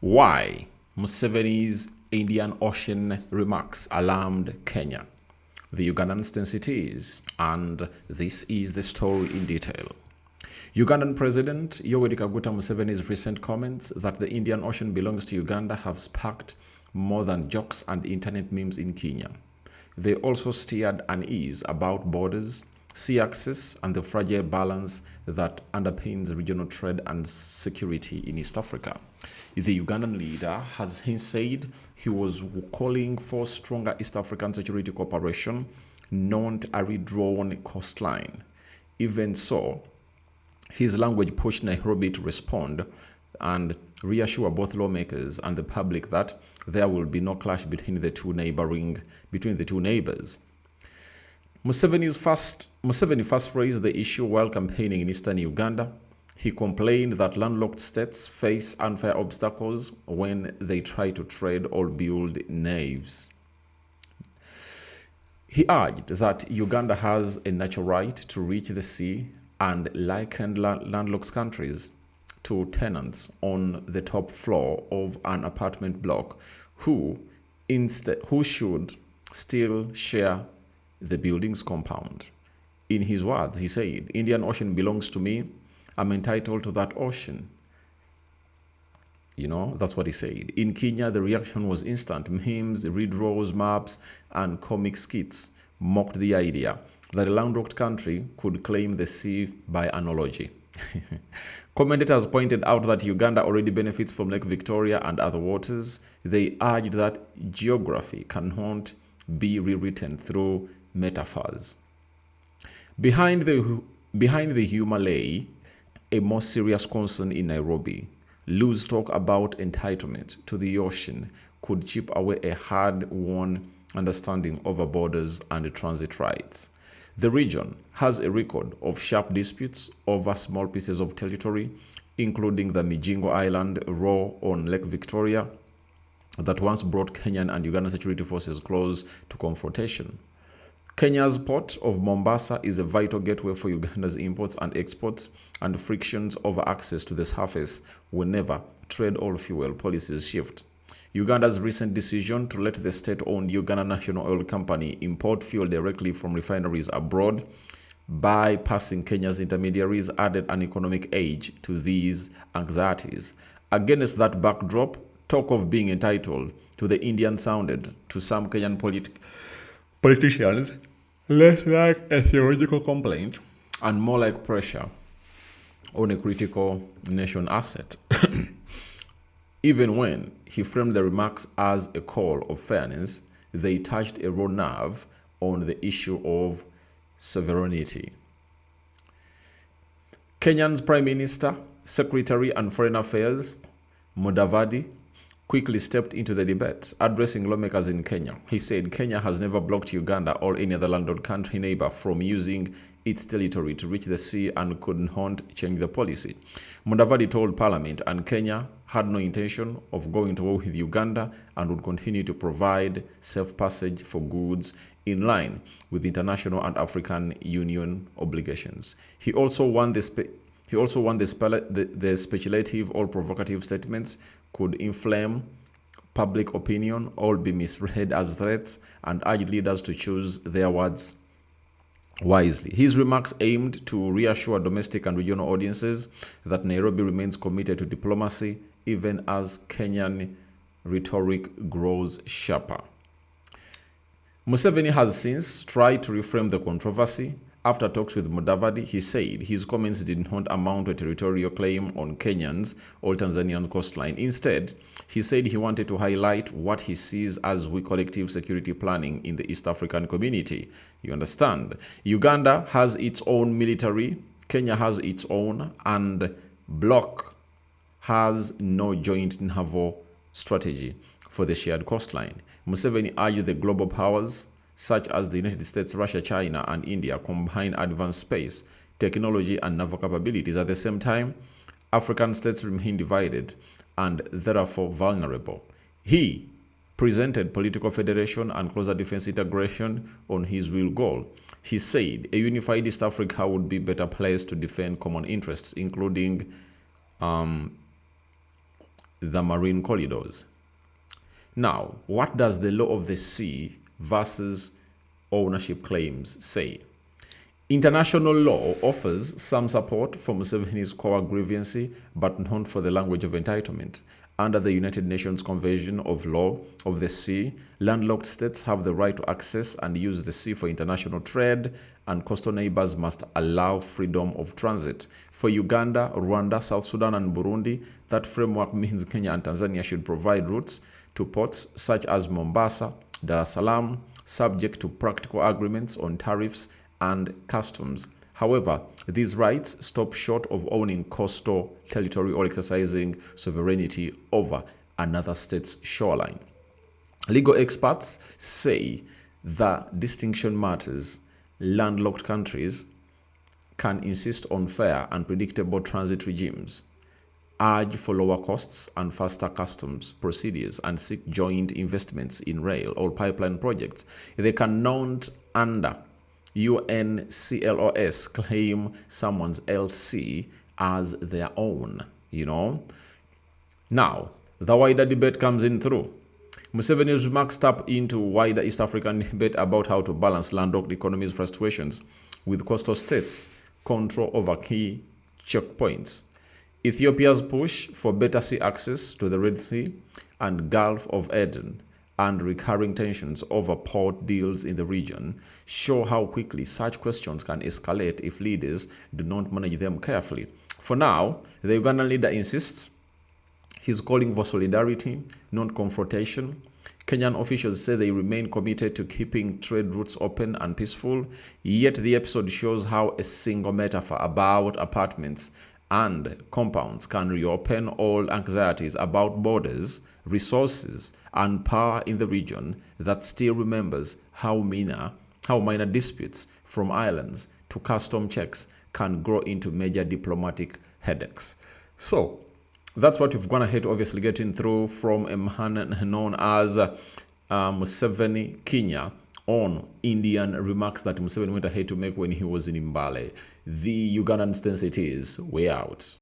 Why Museveni's Indian Ocean remarks alarmed Kenya, the Ugandan sensities, and this is the story in detail. Ugandan President Yoweri Kaguta Museveni's recent comments that the Indian Ocean belongs to Uganda have sparked more than jokes and internet memes in Kenya. They also stirred unease about borders, sea access, and the fragile balance that underpins regional trade and security in East Africa. The Ugandan leader has said he was calling for stronger East African security cooperation, not a redrawn coastline. Even so, his language pushed Nairobi to respond and reassure both lawmakers and the public that there will be no clash between the two neighbors. Museveni first raised the issue while campaigning in eastern Uganda. He complained that landlocked states face unfair obstacles when they try to trade or build navies. He urged that Uganda has a natural right to reach the sea and likened landlocked countries to tenants on the top floor of an apartment block who should still share the building's compound. In his words, he said, "Indian Ocean belongs to me. I'm entitled to that ocean." That's what he said. In Kenya, the reaction was instant. Memes, redraws, maps, and comic skits mocked the idea that a landlocked country could claim the sea by analogy. Commentators pointed out that Uganda already benefits from Lake Victoria and other waters. They urged that geography cannot be rewritten through metaphors. Behind the humor lay a more serious concern in Nairobi. Loose talk about entitlement to the ocean could chip away a hard-won understanding over borders and transit rights. The region has a record of sharp disputes over small pieces of territory, including the Mijingo Island row on Lake Victoria, that once brought Kenyan and Ugandan security forces close to confrontation. Kenya's port of Mombasa is a vital gateway for Uganda's imports and exports, and frictions over access to the surface whenever trade or fuel policies shift. Uganda's recent decision to let the state-owned Uganda National Oil Company import fuel directly from refineries abroad, bypassing Kenya's intermediaries, added an economic edge to these anxieties. Against that backdrop, talk of being entitled to the Indian sounded to some Kenyan politicians less like a theoretical complaint and more like pressure on a critical nation asset. Even when he framed the remarks as a call of fairness, they touched a raw nerve on the issue of sovereignty. Kenya's Prime Minister, Secretary and Foreign Affairs, Mudavadi, quickly stepped into the debate, addressing lawmakers in Kenya. He said Kenya has never blocked Uganda or any other landlocked country neighbor from using its territory to reach the sea and could not change the policy. Mudavadi told Parliament and Kenya had no intention of going to war with Uganda and would continue to provide safe passage for goods in line with international and African Union obligations. He also warned the speculative or provocative statements could inflame public opinion or be misread as threats, and urged leaders to choose their words wisely. His remarks aimed to reassure domestic and regional audiences that Nairobi remains committed to diplomacy even as Kenyan rhetoric grows sharper. Museveni has since tried to reframe the controversy. After talks with Mudavadi, he said his comments did not amount to a territorial claim on Kenyans or Tanzanian coastline. Instead, he said he wanted to highlight what he sees as weak collective security planning in the East African community. You understand? Uganda has its own military, Kenya has its own, and bloc has no joint naval strategy for the shared coastline. Museveni urged the global powers such as the United States, Russia, China, and India combine advanced space, technology, and naval capabilities. At the same time, African states remain divided and therefore vulnerable. He presented political federation and closer defense integration on his real goal. He said a unified East Africa would be better placed to defend common interests, including the marine corridors. Now, what does the law of the sea versus ownership claims say? International law offers some support for Museveni's core grievances, but not for the language of entitlement. Under the United Nations Convention of Law of the Sea, landlocked states have the right to access and use the sea for international trade, and coastal neighbors must allow freedom of transit. For Uganda, Rwanda, South Sudan, and Burundi, that framework means Kenya and Tanzania should provide routes to ports such as Mombasa, Dar es Salaam, subject to practical agreements on tariffs and customs. However, these rights stop short of owning coastal territory or exercising sovereignty over another state's shoreline. Legal experts say the distinction matters. Landlocked countries can insist on fair and predictable transit regimes, urge for lower costs and faster customs procedures, and seek joint investments in rail or pipeline projects. They cannot, under UNCLOS, claim someone's LC as their own, Now, the wider debate comes in through. Museveni's remarks tap into wider East African debate about how to balance landlocked economies' frustrations with coastal states' control over key checkpoints. Ethiopia's push for better sea access to the Red Sea and Gulf of Aden and recurring tensions over port deals in the region show how quickly such questions can escalate if leaders do not manage them carefully. For now, the Ugandan leader insists he's calling for solidarity, not confrontation. Kenyan officials say they remain committed to keeping trade routes open and peaceful, yet the episode shows how a single metaphor about apartments and compounds can reopen all anxieties about borders, resources, and power in the region that still remembers how minor disputes from islands to custom checks can grow into major diplomatic headaches. So, that's what we've gone ahead to obviously getting through from a man known as Museveni Kenya on Indian remarks that Museveni went ahead to make when he was in Mbale. The Ugandan stance it is, way out.